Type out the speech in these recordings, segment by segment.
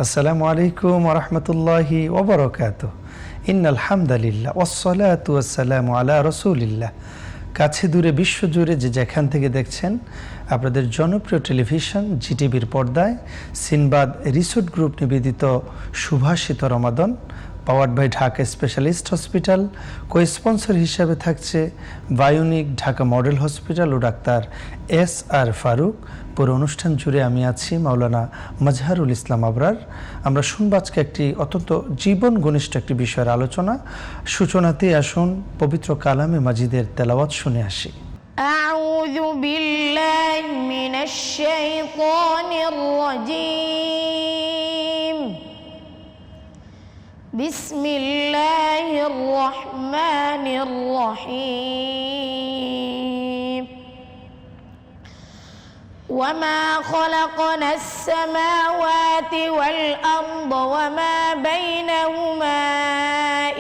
আসসালামু আলাইকুম ওয়া রাহমাতুল্লাহি ওয়া বারাকাতুহু। ইন্নাল হামদালিল্লাহ ওয়াসসালাতু ওয়াসসালামু আলা রাসূলিল্লাহ। কাছে দূরে বিশ্বজুড়ে যে যেখান থেকে দেখছেন, আপনাদের জনপ্রিয় টেলিভিশন জিটিভির পর্দায় সিনবাদ রিসোর্ট গ্রুপ নিবেদিত সুভাষিত Ramadan, powered by Dhaka specialist hospital, cosponsor হিসাবে থাকছে বায়োনিক ঢাকা মডেল হসপিটাল ও ডাক্তার এস.আর. ফারুক। পুরো অনুষ্ঠান জুড়ে আমি আছি মাওলানা মাজহারুল ইসলাম আবরার। আমরা শুনবো আজকে একটি অত্যন্ত জীবন ঘনিষ্ঠ একটি বিষয়ের আলোচনা। সূচনাতে আসুন পবিত্র কালামে মাজিদের তেলাওয়াত শুনে আসি। আউযু বিল্লাহি মিনাশ শাইতানির রাজীম। বিসমিল্লাহির রহমানির রহিম। ওয়ামা খালাকনাস সামাওয়াতি ওয়াল আরদা ওয়ামা বাইনাহুমা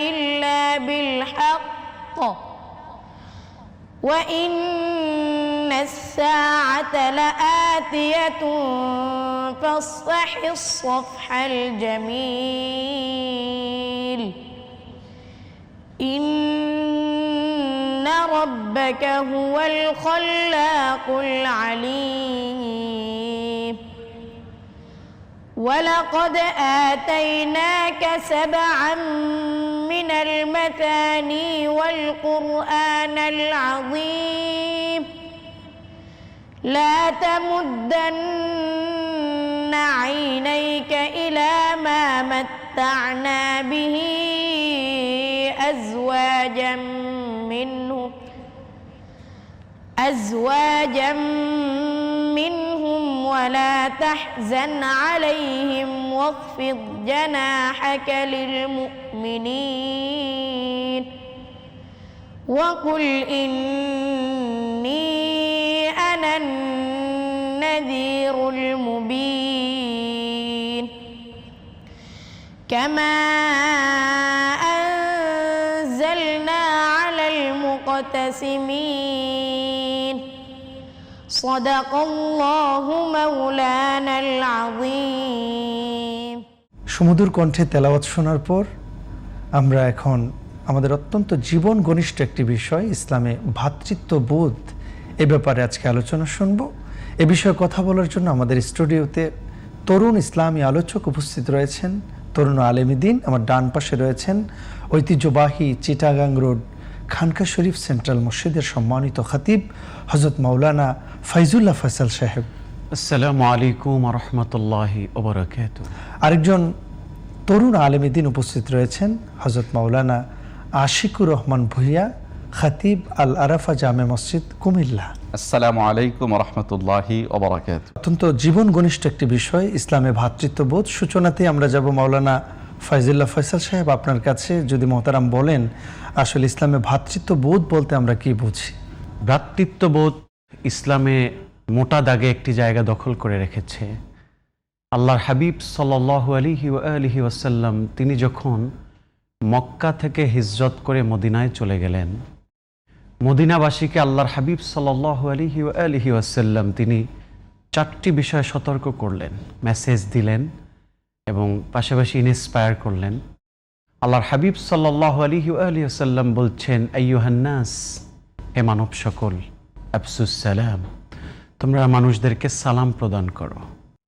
ইল্লা বিল হক ওয়া ইন্নাস সাআতা লাআতিয়াতুন ফাসফাহিস সাফহাল জামিল। ইন্না রাব্বাকা হুয়াল খাল্লাকুল আলীম। ওয়ালাকাদ আতাইনাকা সাবআন মিনাল মাতানি ওয়াল কুরআনাল আযীম। লা তামুদ্দান্না আইনাইকা ইলা মা মাত্তা'না বিহি أزواجا منهم ولا تحزن عليهم واخفض جناحك للمؤمنين وقل إني أنا النذير المبين كما أنزلنا على المقتسمين صدق الله مولانا العظيم। সুমধুর কণ্ঠে তেলাওয়াত শোনার পর আমরা এখন আমাদের অত্যন্ত জীবন ঘনিষ্ঠ একটি বিষয় ইসলামে ভ্রাতৃত্ববোধ এ ব্যাপারে আজকে আলোচনা শুনব। এ বিষয়ে কথা বলার জন্য আমাদের স্টুডিওতে তরুণ ইসলামী আলোচক উপস্থিত রয়েছেন। তরুণ আলেমীদ্বীন আমার ডান পাশে রয়েছেন ঐতিহ্যবাহী চিটাগাং রোড খানকা শরীফ সেন্ট্রাল মসজিদের সম্মানিত খতিব হযরত মাওলানা ফাইজুল্লাহ ফয়সাল সাহেব। আসসালামু আলাইকুম ওয়া রাহমাতুল্লাহি ওয়া বারাকাতুহু। আরেকজন তরুণ আলেমীদ্বীন উপস্থিত রয়েছেন হযরত মাওলানা আশিকুর রহমান ভূঁইয়া, খতিব আল আরাফা জামে মসজিদ কুমিল্লা। আসসালামু আলাইকুম ওয়া রাহমাতুল্লাহি ওয়া বারাকাতুহু। অত্যন্ত জীবন ঘনিষ্ঠ একটি বিষয় ইসলামে ভ্রাতৃত্ববোধ। সূচনাতে আমরা যাব মাওলানা ফাইজুল্লাহ ফয়সাল সাহেব আপনার কাছে, যদি মোহতারাম বলেন আসলে ইসলামে ভ্রাতৃত্ববোধ বলতে আমরা কি বুঝি? ভ্রাতৃত্ববোধ ইসলামে মোটা দাগে একটি জায়গা দখল করে রেখেছে। আল্লাহর হাবিব সাল্লাল্লাহু আলাইহি ওয়া আলিহি ওয়াসাল্লাম তিনি যখন মক্কা থেকে হিজরত করে মদিনায় চলে গেলেন, মদিনাবাসীকে আল্লাহর হাবিব সাল্লাল্লাহু আলাইহি ওয়া আলিহি ওয়াসাল্লাম তিনি 4টি বিষয়ে সতর্ক করলেন, মেসেজ দিলেন এবং পাশাপাশি ইন্সপায়ার করলেন। আল্লাহর হাবিব সাল্লাল্লাহু আলাইহি ওয়া আলিহি ওয়াসাল্লাম বলছেন, আইয়ুহান নাস, হে মানব সকল, আফসুস সালাম, তোমরা মানুষদেরকে সালাম প্রদান করো।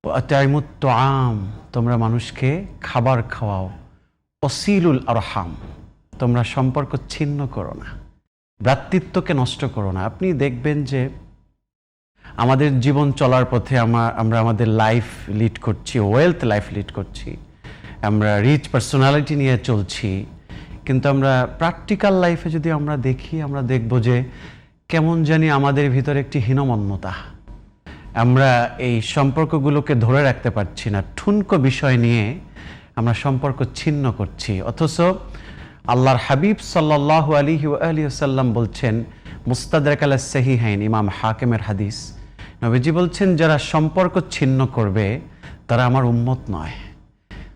ওয়া আতাইমুত তুআম, তোমরা মানুষকে খাবার খাওয়াও। ওয়াসিলুল আরহাম, তোমরা সম্পর্ক ছিন্ন করো না, ভ্রাতৃত্বকে নষ্ট করো না। আপনি দেখবেন যে আমাদের জীবন চলার পথে আমরা আমাদের লাইফ লিড করছি, ওয়েলথ লাইফ লিড করছি, আমরা রিচ পার্সোনালিটি নিয়ে চলছি, কিন্তু আমরা প্র্যাকটিক্যাল লাইফে যদি আমরা দেখি, আমরা দেখব যে কেমন জানি আমাদের ভিতরে একটি হীনমন্যতা, আমরা এই সম্পর্কগুলোকে ধরে রাখতে পারছি না, ঠুনকো বিষয় নিয়ে আমরা সম্পর্ক ছিন্ন করছি। অথচ আল্লাহর হাবিব সাল্লাল্লাহু আলাইহি ওয়া আলিহি ওয়াসাল্লাম বলছেন, মুস্তাদরাক আলা সাহিহাইন, ইমাম হাকিমের হাদিস, নবীজি বলছেন যারা সম্পর্ক ছিন্ন করবে তারা আমার উম্মত নয়।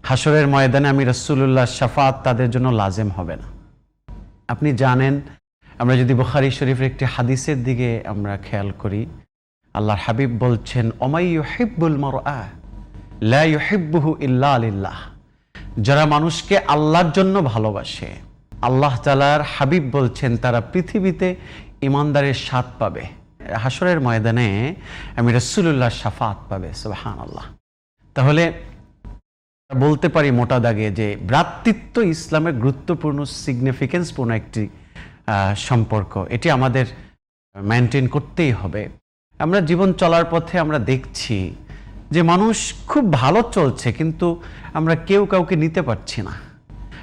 হাসরের ময়দানে আমি রাসূলুল্লাহ শাফাত তাদের জন্য লাজেম হবে না। আপনি জানেন, আমরা যদি বুখারী শরীফের একটি হাদিসের দিকে আমরা খেয়াল করি, আল্লাহর হাবিব বলছেন, ওমাই ইউহিব্বুল মারআ লা ইউহিব্বুহু ইল্লা লিল্লাহ, যারা মানুষকে আল্লাহর জন্য ভালোবাসে, আল্লাহ তাআলার হাবিব বলছেন তারা পৃথিবীতে ইমানদারের স্বাদ পাবে, হাসরের ময়দানে আমি রাসূলুল্লাহর শাফাত পাবে। সুবহানাল্লাহ। তাহলে বলতে পারি মোটা দাগে যে ভ্রাতৃত্ব ইসলামের গুরুত্বপূর্ণ সিগনিফিকেন্সপূর্ণ একটি সম্পর্ক, এটি আমাদের মেনটেন করতেই হবে। আমরা জীবন চলার পথে আমরা দেখছি যে মানুষ খুব ভালো চলছে, কিন্তু আমরা কেউ কাউকে নিতে পারছি না।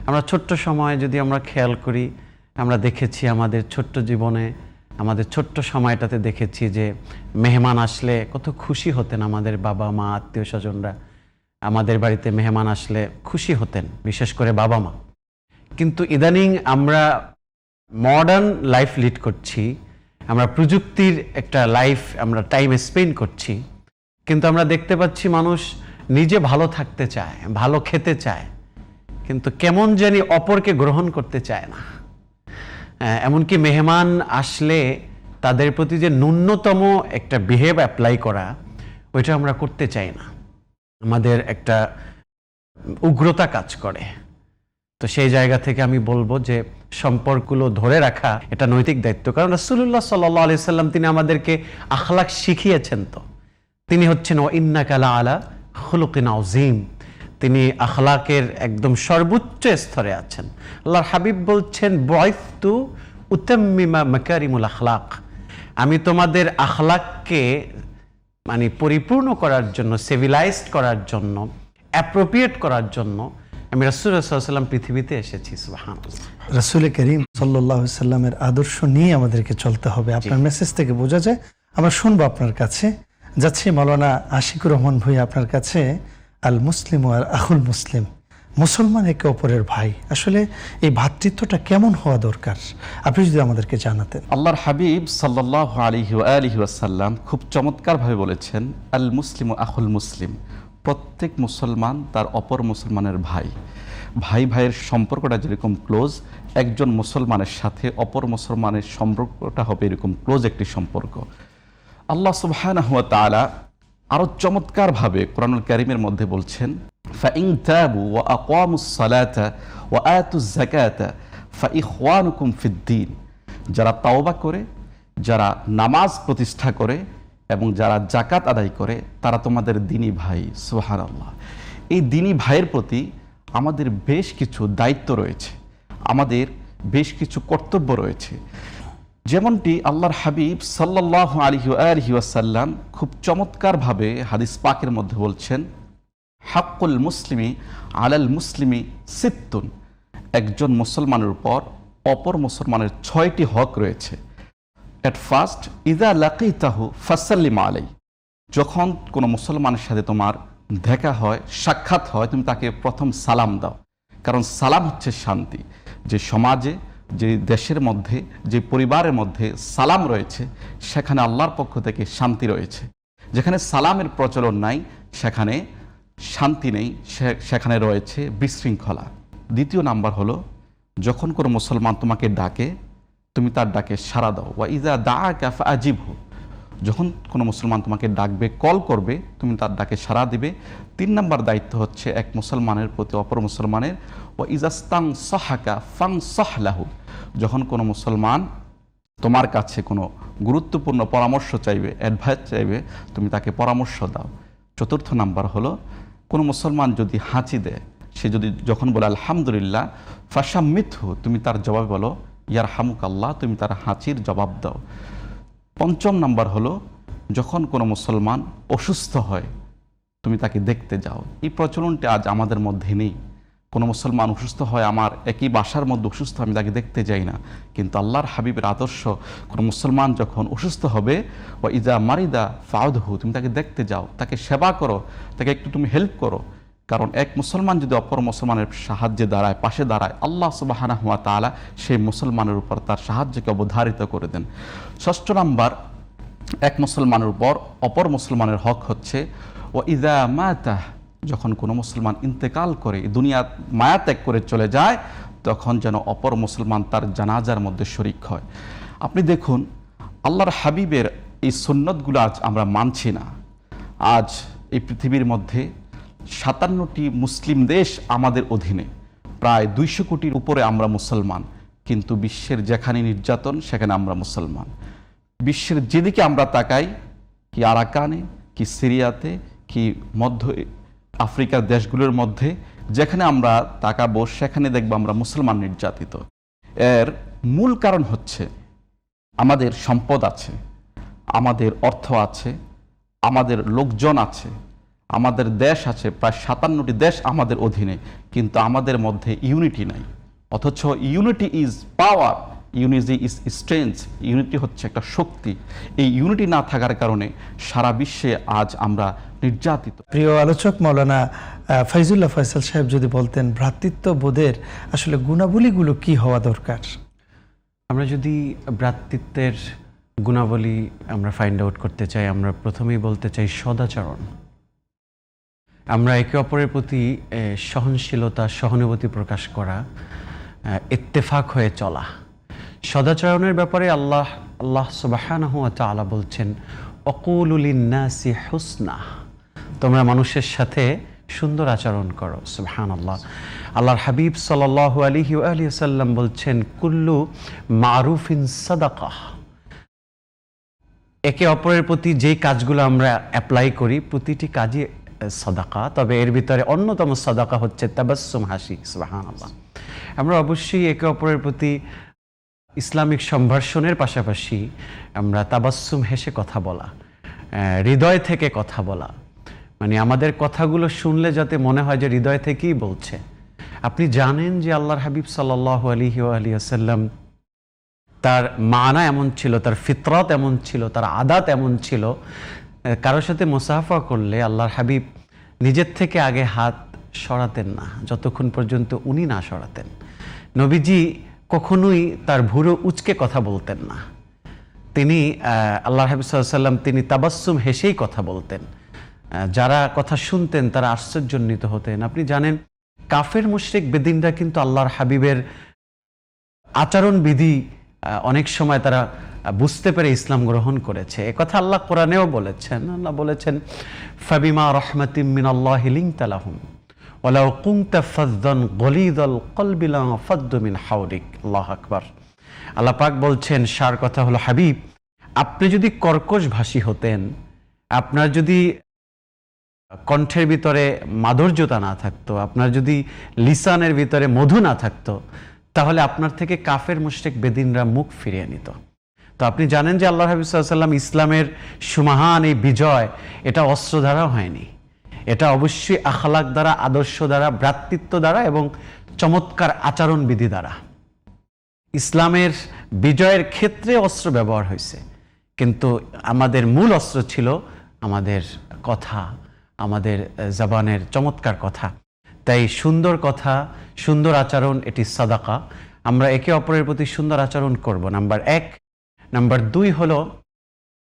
আমরা ছোট্ট সময় যদি আমরা খেয়াল করি, আমরা দেখেছি আমাদের ছোট্ট জীবনে, আমাদের ছোট্ট সময়টাতে দেখেছি যে মেহমান আসলে কত খুশি হতেন আমাদের বাবা মা আত্মীয় স্বজনরা। আমাদের বাড়িতে মেহমান আসলে খুশি হতেন, বিশেষ করে বাবা মা। কিন্তু ইদানিং আমরা মডার্ন লাইফ লিড করছি, আমরা প্রযুক্তির একটা লাইফ, আমরা টাইম স্পেন্ড করছি, কিন্তু আমরা দেখতে পাচ্ছি মানুষ নিজে ভালো থাকতে চায়, ভালো খেতে চায়, কিন্তু কেমন জানি অপরকে গ্রহণ করতে চায় না। এমনকি মেহমান আসলে তাদের প্রতি যে ন্যূনতম একটা বিহেভ অ্যাপ্লাই করা, ওইটা আমরা করতে চাই না। আমাদের একটা উগ্রতা কাজ করে। তো সেই জায়গা থেকে আমি বলবো যে সম্পর্কগুলো ধরে রাখা এটা নৈতিক দায়িত্ব। কারণ রাসূলুল্লাহ সাল্লাল্লাহু আলাইহি সাল্লাম তিনি আমাদেরকে আখলাক শিখিয়েছেন। তো তিনি হচ্ছেন ওয়া ইন্নাকা লাআলা খুলুকিন আযীম, তিনি আখলাকের একদম সর্বোচ্চ স্তরে আছেন। আল্লাহর হাবিব বলছেন বুইসতু উতাম্মিমা মাকারিমুল আখলাক, আমি তোমাদের আখলাককে মানে পরিপূর্ণ করার জন্য, সিভিলাইজড করার জন্য, অ্যাপ্রোপ্রিয়েট করার জন্য আমি রাসূলুল্লাহ সাল্লাল্লাহু আলাইহি ওয়াসাল্লাম পৃথিবীতে এসেছি। সুবহানাল্লাহ। রাসূল করিম সাল্লাল্লাহু আলাইহি সাল্লামের আদর্শ নিয়ে আমাদেরকে চলতে হবে। আপনার মেসেজ থেকে বোঝা যায়। আমরা শুনবো আপনার কাছে। যাচ্ছি মাওলানা আশিকুর রহমান ভাই আপনার কাছে। আল মুসলিম আর আখুল মুসলিম, মুসলমান একে অপরের ভাই, আসলে এই ভ্রাতৃত্বটা কেমন হওয়া দরকার আপনি যদি আমাদেরকে জানাতেন। আল্লাহর হাবিব সাল্লাল্লাহু আলাইহি ওয়া আলিহি ওয়াসাল্লাম খুব চমৎকারভাবে বলেছেন, আল মুসলিম আখুল মুসলিম, প্রত্যেক মুসলমান তার অপর মুসলমানের ভাই। ভাই ভাইয়ের সম্পর্কটা যেরকম ক্লোজ, একজন মুসলমানের সাথে অপর মুসলমানের সম্পর্কটা হবে এরকম ক্লোজ একটি সম্পর্ক। আল্লাহ সুবহানাহু ওয়া তাআলা আরও চমৎকারভাবে কোরআনুল কারীমের মধ্যে বলছেন, ফাইন তাবু ওয়া আকামুস সালাতা ওয়া আতুজ যাকাতা ফাইখওয়ানুকুম ফিদ্দীন, যারা তাওবা করে, যারা নামাজ প্রতিষ্ঠা করে এবং যারা জাকাত আদায় করে তারা তোমাদের দ্বীনী ভাই। সুবহানাল্লাহ। এই দ্বীনী ভাইয়ের প্রতি আমাদের বেশ কিছু দায়িত্ব রয়েছে, আমাদের বেশ কিছু কর্তব্য রয়েছে। যেমনটি আল্লাহর হাবিব সাল্লাল্লাহু আলাইহি ওয়া আলিহি ওয়াসাল্লাম খুব চমৎকারভাবে হাদিস পাকের মধ্যে বলছেন, হাক্কুল মুসলিমি আলাল মুসলিমি সিত্তুন, একজন মুসলমানের উপর অপর মুসলমানের 6টি হক রয়েছে। এট ফার্স্ট, ইদা লাকিতাহু ফাসাল্লিম আলাই, যখন কোনো মুসলমানের সাথে তোমার দেখা হয়, সাক্ষাৎ হয়, তুমি তাকে প্রথম সালাম দাও। কারণ সালাম হচ্ছে শান্তি। যে সমাজে, যে দেশের মধ্যে, যে পরিবারের মধ্যে সালাম রয়েছে, সেখানে আল্লাহর পক্ষ থেকে শান্তি রয়েছে। যেখানে সালামের প্রচলন নাই, সেখানে শান্তি নেই, সেখানে রয়েছে বিশৃঙ্খলা। দ্বিতীয় নাম্বার হলো, যখন কোনো মুসলমান তোমাকে ডাকে তুমি তার ডাকে সাড়া দাও। ওয়া ইজা দাআকা ফাআজিবহু, যখন কোনো মুসলমান তোমাকে ডাকবে, কল করবে, তুমি তার ডাকে সাড়া দিবে। 3 নম্বর দায়িত্ব হচ্ছে এক মুসলমানের প্রতি অপর মুসলমানের, ওয়া ইজাস্তানসাহাকা ফানসাহ লাহু, যখন কোনো মুসলমান তোমার কাছে কোনো গুরুত্বপূর্ণ পরামর্শ চাইবে, অ্যাডভাইস চাইবে, তুমি তাকে পরামর্শ দাও। 4র্থ নাম্বার হলো, কোনো মুসলমান যদি হাঁচি দেয়, সে যদি যখন বলে আলহামদুলিল্লাহ, ফাশাম্মিতহু, তুমি তার জবাবে বলো ইয়ারহামুকাল্লাহ, তুমি তার হাঁচির জবাব দাও। 5ম নাম্বার হলো, যখন কোনো মুসলমান অসুস্থ হয় তুমি তাকে দেখতে যাও। এই প্রচলনটি আজ আমাদের মধ্যে নেই। কোনো মুসলমান অসুস্থ হয়, আমার একই বাসার মধ্যে অসুস্থ, আমি তাকে দেখতে যাই না। কিন্তু আল্লাহর হাবিবের আদর্শ, কোনো মুসলমান যখন অসুস্থ হবে, ওয়া ইজা মারিদা ফাউদহু, তুমি তাকে দেখতে যাও, তাকে সেবা করো, তাকে একটু তুমি হেল্প করো। কারণ এক মুসলমান যদি অপর মুসলমানের সাহায্যে দাঁড়ায়, পাশে দাঁড়ায়, আল্লাহ সুবহানাহু ওয়া তাআলা সেই মুসলমানের উপর তার সাহায্যকে অবধারিত করে দেন। 6ষ্ঠ নাম্বার, এক মুসলমানের উপর অপর মুসলমানের হক হচ্ছে, ও ইযা মাতা, যখন কোনো মুসলমান ইন্তেকাল করে, দুনিয়া মায়া ত্যাগ করে চলে যায়, তখন যেন অপর মুসলমান তার জানাজার মধ্যে শরিক হয়। আপনি দেখুন, আল্লাহর হাবিবের এই সুন্নতগুলো আজ আমরা মানছি না। আজ এই পৃথিবীর মধ্যে 57টি মুসলিম দেশ আমাদের অধীনে, প্রায় 200 কোটির উপরে আমরা মুসলমান, কিন্তু বিশ্বের যেখানে নির্যাতন সেখানে আমরা মুসলমান। বিশ্বের যেদিকে আমরা তাকাই, কি আরাকানে, কি সিরিয়াতে, কি মধ্য আফ্রিকার দেশগুলোর মধ্যে, যেখানে আমরা তাকাবো সেখানে দেখবো আমরা মুসলমান নির্যাতিত। এর মূল কারণ হচ্ছে আমাদের সম্পদ আছে, আমাদের অর্থ আছে, আমাদের লোকজন আছে, আমাদের দেশ আছে, প্রায় 57টি দেশ আমাদের অধীনে, কিন্তু আমাদের মধ্যে ইউনিটি নাই। অথচ unity is power, unity is strength, unity হচ্ছে একটা শক্তি। এই ইউনিটি না থাকার কারণে সারা বিশ্বে আজ আমরা নির্যাতিত। প্রিয় আলোচক মাওলানা ফাইজুল্লাহ ফয়সাল সাহেব যদি বলতেন ভ্রাতৃত্ববোধের আসলে গুণাবলীগুলো কি হওয়া দরকার? আমরা যদি ভ্রাতৃত্বের গুণাবলী আমরা ফাইন্ড আউট করতে চাই, আমরা প্রথমেই বলতে চাই সদাচরণ। আমরা একে অপরের প্রতি সহনশীলতা, সহানুভূতি প্রকাশ করা, ইত্তেফাক হয়ে চলা। সদাচরণের ব্যাপারে আল্লাহ সুবহানাহু ওয়া তাআলা বলছেন, অকুলু লিন্নাসি হুসনা, তোমরা মানুষের সাথে সুন্দর আচরণ করো। সুবহানাল্লাহ। আল্লাহর হাবিব সাল্লাল্লাহু আলাইহি ওয়া আলিহি ওয়াসাল্লাম বলছেন, কুল্লু মারুফিন সাদাকাহ। একে অপরের প্রতি যেই কাজগুলো আমরা অ্যাপ্লাই করি প্রতিটি কাজই সাদাকা, তবে এর ভিতরে অন্যতম সাদাকা হচ্ছে তাবাসসুম, হাসি। সুবহানাল্লাহ। আমরা অবশ্যই একে অপরের প্রতি ইসলামিক সম্ভাষণের পাশাপাশি আমরা তাবাসসুম, হেসে কথা বলা, হৃদয় থেকে কথা বলা, মানে আমাদের কথাগুলো শুনলে যাতে মনে হয় যে হৃদয় থেকেই বলছে। আপনি জানেন যে আল্লাহর হাবিব সাল্লাল্লাহু আলাইহি ওয়াসাল্লাম তার মানা এমন ছিল, তার ফিতরত এমন ছিল, তার আদাত এমন ছিল, কারোর সাথে মুসাফা করলে আল্লাহর হাবিব নিজের থেকে আগে হাত সরাতেন না যতক্ষণ পর্যন্ত উনি না সরাতেন। নবীজি কখনোই তার ভুরু উচকে কথা বলতেন না। তিনি আল্লাহর হাবিব সাল্লাল্লাহু আলাইহি ওয়াসাল্লাম তিনি তাবাসসুম, হেসেই কথা বলতেন। যারা কথা শুনতেন তারা আশ্চর্যান্বিত হতেন। আপনি জানেন কাফের মুশরিক বেদিনরা কিন্তু আল্লাহর হাবিবের আচরণবিধি অনেক সময় তারা বুঝতে পেরে ইসলাম গ্রহণ করেছে। একথা আল্লাহ কোরআনেও বলেছেন। আল্লাহ বলেছেন, ফাবিমা রাহমাতিম মিনাল্লাহি লিনতা লাহুম ওয়ালাউ কুনতা ফাযযান গলিযাল কলবি লাফাদ্দু মিন হাওলিক। আল্লাহু আকবার। আল্লাহ পাক বলছেন, সার কথা হলো হাবিব, আপনি যদি কর্কশ ভাষী হতেন, আপনার যদি কণ্ঠের ভিতরে মাধুর্যতা না থাকতো, আপনার যদি লিসানের ভিতরে মধু না থাকতো, তাহলে আপনার থেকে কাফের মুশরিক বেদিনরা মুখ ফিরিয়ে নিত। তো আপনি জানেন যে আল্লাহ হাবিব সাল্লাল্লাহু আলাইহি ওয়াসাল্লাম ইসলামের সুমহান এই বিজয়, এটা অস্ত্র দ্বারা হয়নি, এটা অবশ্যই আখলাক দ্বারা, আদর্শ দ্বারা, ভ্রাতৃত্ব দ্বারা এবং চমৎকার আচরণবিধি দ্বারা। ইসলামের বিজয়ের ক্ষেত্রে অস্ত্র ব্যবহার হয়েছে, কিন্তু আমাদের মূল অস্ত্র ছিল আমাদের কথা, আমাদের জবানের চমৎকার কথা। তাই সুন্দর কথা, সুন্দর আচরণ, এটি সাদাকা। আমরা একে অপরের প্রতি সুন্দর আচরণ করব, নাম্বার 1। নাম্বার 2 হলো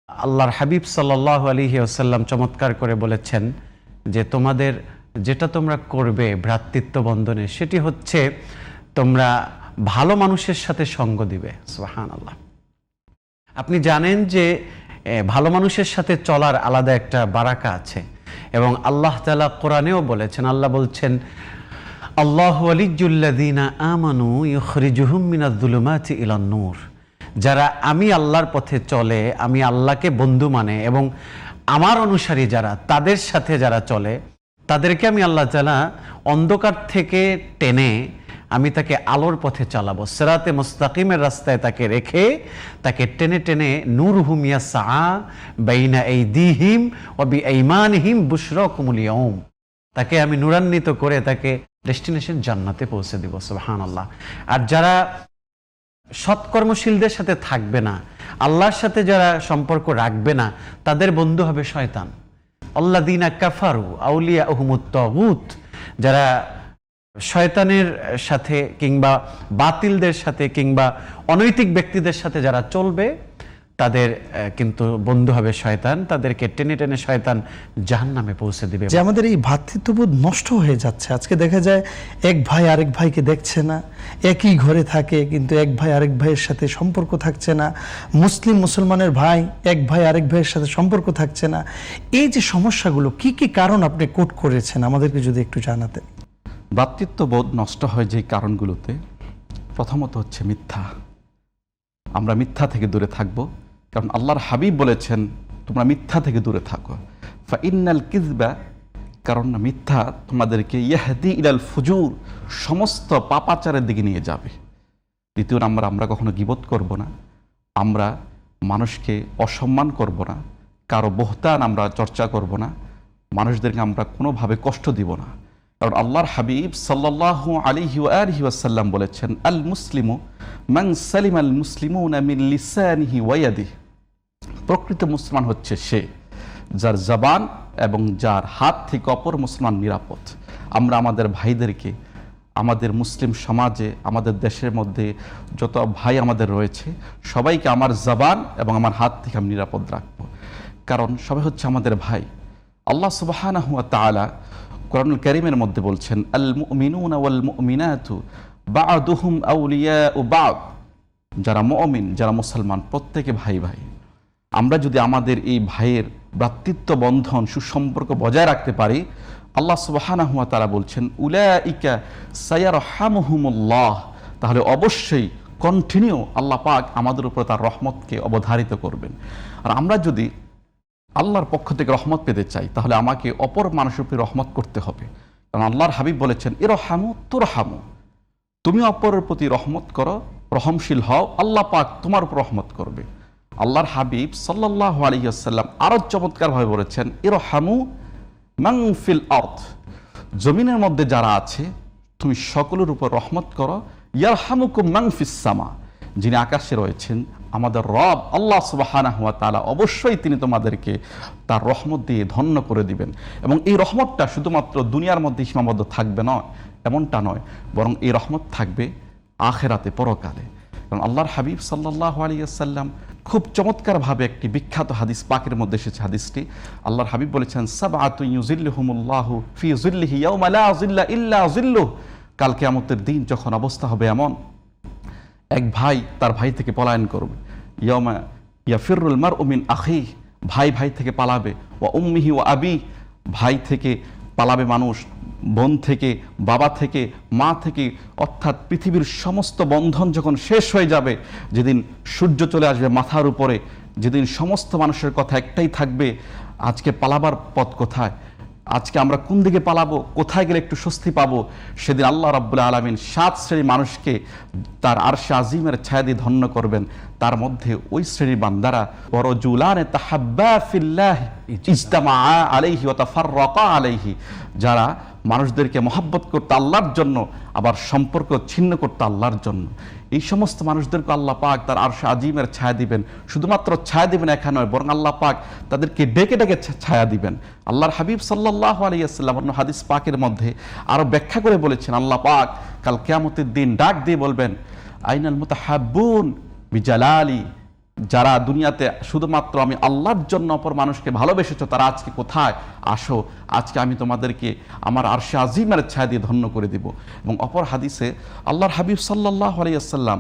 আল্লাহর হাবিব সাল্লাল্লাহু আলাইহি ওয়াসাল্লাম চমৎকার করে বলেছেন যে তোমাদের যেটা তোমরা করবে ভ্রাতৃত্ব বন্ধনে, সেটি হচ্ছে তোমরা ভালো মানুষের সাথে সঙ্গ দিবে। সুবহানাল্লাহ। আপনি জানেন যে ভালো মানুষের সাথে চলার আলাদা একটা বারাকা আছে, এবং আল্লাহ তাআলা কোরআনেও বলেছেন, আল্লাহ বলছেন, আল্লাহু ওয়ালিয়্যুল্লাযীনা আমানু ইউখরিজুহুম মিনাজ-যুলুমাতি ইলান-নূর। যারা আমি আল্লাহর পথে চলে, আমি আল্লাহকে বন্ধু মানে এবং আমার অনুসারী যারা, তাদের সাথে যারা চলে, তাদেরকে আমি আল্লাহ তাআলা অন্ধকার থেকে টেনে আমি তাকে আলোর পথে চালাবো। সিরাতে মুস্তাকিমের রাস্তায় তাকে রেখে তাকে টেনে টেনে নূরুহুম ইয়াসআ বাইনা আইদিহিম ওয়া বিআইমানিহিম বুশরাকুমুল ইয়াউম, তাকে আমি নূরান্বিত করে তাকে ডেস্টিনেশন জান্নাতে পৌঁছে দিব। সুবহানাল্লাহ। আর যারা সৎকর্মশীলদের সাথে থাকবে না, আল্লাহর সাথে যারা সম্পর্ক রাখবে না, তাদের বন্ধু হবে শয়তান। আল্লাযীনা কাফারু আউলিয়াহুমুত তাগুত, যারা শয়তানের সাথে কিংবা বাতিলদের সাথে কিংবা অনৈতিক ব্যক্তিদের সাথে যারা চলবে, তাদের কিন্তু বন্ধু হবে শয়তান, তাদেরকে টেনে টেনে শয়তান জাহান্নামে পৌঁছে দিবে। যে আমাদের এই ভ্রাতৃত্ববোধ নষ্ট হয়ে যাচ্ছে। আজকে দেখা যায় এক ভাই আরেক ভাইকে দেখছে না, একই ঘরে থাকে কিন্তু এক ভাই আরেক ভাইয়ের সাথে সম্পর্ক থাকছে না, মুসলিম মুসলমানের ভাই এক ভাই আরেক ভাইয়ের সাথে সম্পর্ক থাকছে না। এই যে সমস্যাগুলো কি কি কারণ আপনি কোট করেছেন আমাদেরকে যদি একটু জানাতেন। ভ্রাতৃত্ববোধ নষ্ট হয় যে কারণগুলোতে প্রথমত হচ্ছে মিথ্যা। আমরা মিথ্যা থেকে দূরে থাকব, কারণ আল্লাহর হাবিব বলেছেন তোমরা মিথ্যা থেকে দূরে থাকো। ফাইন্নাল কিযবা, কারণ মিথ্যা তোমাদেরকে ইয়াহদি ইলাল ফুজুর, সমস্ত পাপাচারের দিকে নিয়ে যাবে। দ্বিতীয় নাম্বার, আমরা কখনো গীবত করব না, আমরা মানুষকে অসম্মান করব না, কারো বহতান আমরা চর্চা করব না, মানুষদেরকে আমরা কোনোভাবে কষ্ট দিব না। কারণ আল্লাহর হাবিব সাল্লাল্লাহু আলাইহি ওয়া আলিহি ওয়াসাল্লাম বলেছেন আল মুসলিমু মান সালিমা আল মুসলিমুনা মিন লিসানিহি ওয়া ইয়াদিহি, প্রকৃত মুসলমান হচ্ছে সে যার জবান এবং যার হাত থেকে অপর মুসলমান নিরাপদ। আমরা আমাদের ভাইদেরকে, আমাদের মুসলিম সমাজে, আমাদের দেশের মধ্যে যত ভাই আমাদের রয়েছে সবাইকে আমার জবান এবং আমার হাত থেকে আমি নিরাপদ রাখবো, কারণ সবাই হচ্ছে আমাদের ভাই। আল্লাহ সুবহানাহু ওয়া তাআলা কোরআনুল কারীমের মধ্যে বলছেন আল মুমিনুনা ওয়াল মুমিনাতু বা'দুহুম আউলিয়াউ বা'দ, যারা মুমিন, যারা মুসলমান প্রত্যেকে ভাই ভাই। আমরা যদি আমাদের এই ভাইয়ের ভ্রাতৃত্ব বন্ধন সুসম্পর্ক বজায় রাখতে পারি, আল্লাহ সুবহানাহু ওয়া তাআলা বলছেন উলাইকা সায়ারহামুহুমুল্লাহ, তাহলে অবশ্যই কন্টিনিউ আল্লাহ পাক আমাদের উপর তার রহমতকে অবধারিত করবেন। আর আমরা যদি আল্লাহর পক্ষ থেকে রহমত পেতে চাই তাহলে আমাকে অপর মানুষের উপর রহমত করতে হবে, কারণ আল্লাহর হাবিব বলেছেন ইরহামু তুরহামু, তুমি অপরের প্রতি রহমত করো, রহমশীল হও, আল্লাহ পাক তোমার উপর রহমত করবে। আল্লাহর হাবিব সাল্লাল্লাহু আলাইহি ওয়াসাল্লাম আরো চমৎকারভাবে বলেছেন ইরহামু মান ফিল আরদ, জমিনের মধ্যে যারা আছে তুমি সকলের উপর রহমত করো, ইয়ারহামুকুম মান ফিস সামা, যিনি আকাশে রয়েছেন আমাদের রব আল্লাহ সুবহানাহু ওয়া তাআলা অবশ্যই তিনি তোমাদেরকে তার রহমত দিয়ে ধন্য করে দিবেন। এবং এই রহমতটা শুধুমাত্র দুনিয়ার মধ্যে সীমাবদ্ধ থাকবে নয়, এমনটা নয়, বরং এই রহমত থাকবে আখিরাতে, পরকালে। কারণ আল্লাহর হাবিব সাল্লাল্লাহু আলাইহি ওয়াসাল্লাম খুব চমৎকারভাবে একটি বিখ্যাত হাদিস পাকের মধ্যে এসেছে। হাদিসটি আল্লাহর হাবিব বলেছেন সাবআতু ইউযিল্লুহুমুল্লাহু ফি যিল্লিহি ইয়াওমা লা যিল্লা ইল্লা যিল্লুহ, কাল কিয়ামতের দিন যখন অবস্থা হবে এমন, এক ভাই তার ভাই থেকে পলায়ন করবে, ইয়াওমা ইয়াফিরুল মারউ মিন আখিহি, ভাই ভাই থেকে পালাবে, ওয়া উম্মিহি ওয়া আবি, ভাই থেকে পালাবে মানুষ, বোন থেকে, বাবা থেকে, মা থেকে, অর্থাৎ পৃথিবীর সমস্ত বন্ধন যখন শেষ হয়ে যাবে, যেদিন সূর্য চলে আসবে মাথার উপরে, যেদিন সমস্ত মানুষের কথা একটাই থাকবে, আজকে পালাবার পথ কোথায়, আজকে আমরা কোন দিকে পালাবো, কোথায় গেলে একটু স্বস্তি পাবো, সেদিন আল্লাহ রাব্বুল আলামিন 7 শ্রেণীর মানুষকে তার আরশে আজিমের ছায়া দিয়ে ধন্য করবেন। তার মধ্যে ওই শ্রেণীর বান্দারা ওয়ারাজুলানে তাহাব্বা ফিল্লাহ ইজতামা আলাইহি ওয়া তাফাররাকা আলাইহি, যারা মানুষদেরকে মহব্বত করতে আল্লাহর জন্য, আবার সম্পর্ক ছিন্ন করতে আল্লাহর জন্য, এই সমস্ত মানুষদেরকে আল্লাহ পাক তার আরশে আজিমের ছায়া দিবেন। শুধুমাত্র ছায়া দিবেন একা নয়, বরং আল্লাহ পাক তাদেরকে ডেকে ডেকে ছায়া দিবেন। আল্লাহর হাবিব সাল্লাল্লাহু আলাইহি ওয়াসাল্লাম অন্য হাদিস পাকের মধ্যে আরো ব্যাখ্যা করে বলেছেন, আল্লাহ পাক কাল কিয়ামতের দিন ডাক দিয়ে বলবেন আইনাল মুতাহাব্বুন বিজালালি, যারা দুনিয়াতে শুধুমাত্র আমি আল্লাহর জন্য অপর মানুষকে ভালোবেসেছো তারা আজকে কোথায়, আসো আজকে আমি তোমাদেরকে আমার আরশে আজিমের ছায়া দিয়ে ধন্য করে দিব। এবং অপর হাদিসে আল্লাহর হাবিব সাল্লাল্লাহু আলাইহি ওয়াসাল্লাম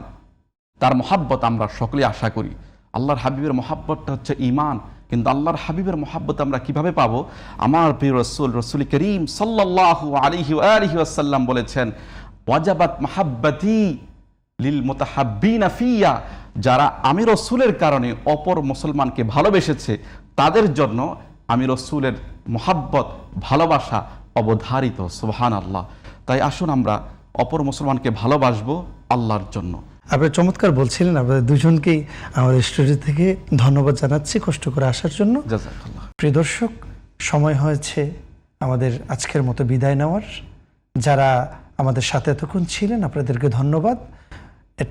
তার মহাব্বত আমরা সকলে আশা করি। আল্লাহর হাবিবের মহাব্বতটা হচ্ছে ঈমান, কিন্তু আল্লাহর হাবিবের মহাব্বত আমরা কিভাবে পাবো? আমার প্রিয় রসুল করিম সাল্লাল্লাহু আলাইহি ওয়া আলিহি ওয়াসাল্লাম বলেছেন ওয়াজাবাত মাহাব্বতি লিল মুতাহাব্বিনা ফিয়া, যারা আমি রসুলের কারণে অপর মুসলমানকে ভালোবেসেছে তাদের জন্য আমি রসুলের মহাব্বত, ভালোবাসা অবধারিত। সুবহানাল্লাহ। তাই আসুন আমরা অপর মুসলমানকে ভালোবাসবো আল্লাহর জন্য। আপনি চমৎকার বলছিলেন, আপনাদের দুজনকেই আমাদের স্টুডিও থেকে ধন্যবাদ জানাচ্ছি কষ্ট করে আসার জন্য। জাযাকাল্লাহ। প্রিয় দর্শক, সময় হয়েছে আমাদের আজকের মতো বিদায় নেওয়ার। যারা আমাদের সাথে এতক্ষণ ছিলেন আপনাদেরকে ধন্যবাদ।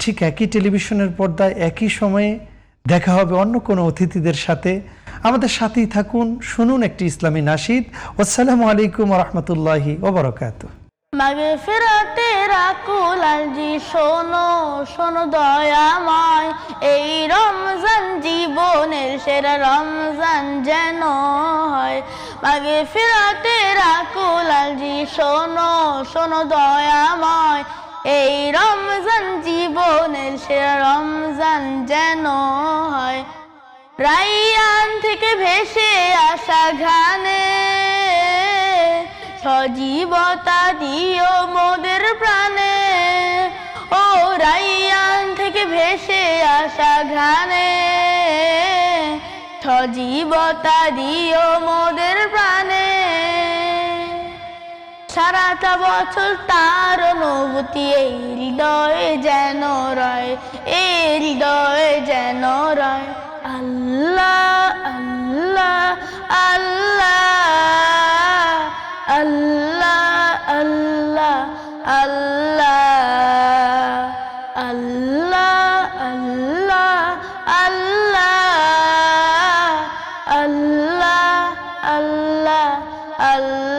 ঠিক একই টেলিভিশনের পর্দায় একই সময়ে দেখা হবে অন্য কোনো অতিথিদের সাথে। আমাদের সাথেই থাকুন, শুনুন একটি ইসলামী নাশিদ। আসসালামু আলাইকুম ওয়া রাহমাতুল্লাহি ওয়া বারাকাতুহু। মাগফিরাতের আকুল আরজি শোনো শোনো দয়াময়, এই রমজান জীবনের সেরা রমজান যেন হয়। মাগফিরাতের আকুল আরজি শোনো শোনো দয়াময়, এই রমজান জীবনের সেরা রমজান যেন হয়। রাইয়ান থেকে ভেসে আসা ঘানে সজীবতা দিও মোদের প্রাণে, ও রাইয়ান থেকে ভেসে আসা ঘানে সজীবতা দিও মোদের প্রাণে। সারাটা বছর তার অনুভূতি এই হৃদয়ে যেন রয়, এই হৃদয়ে যেন রয়। আল্লাহ আল্লাহ আল্লাহ আল্লাহ আল্লাহ আল্লাহ আল্লাহ আল্লাহ আল্লাহ আল্লাহ আল্লাহ আল্লাহ।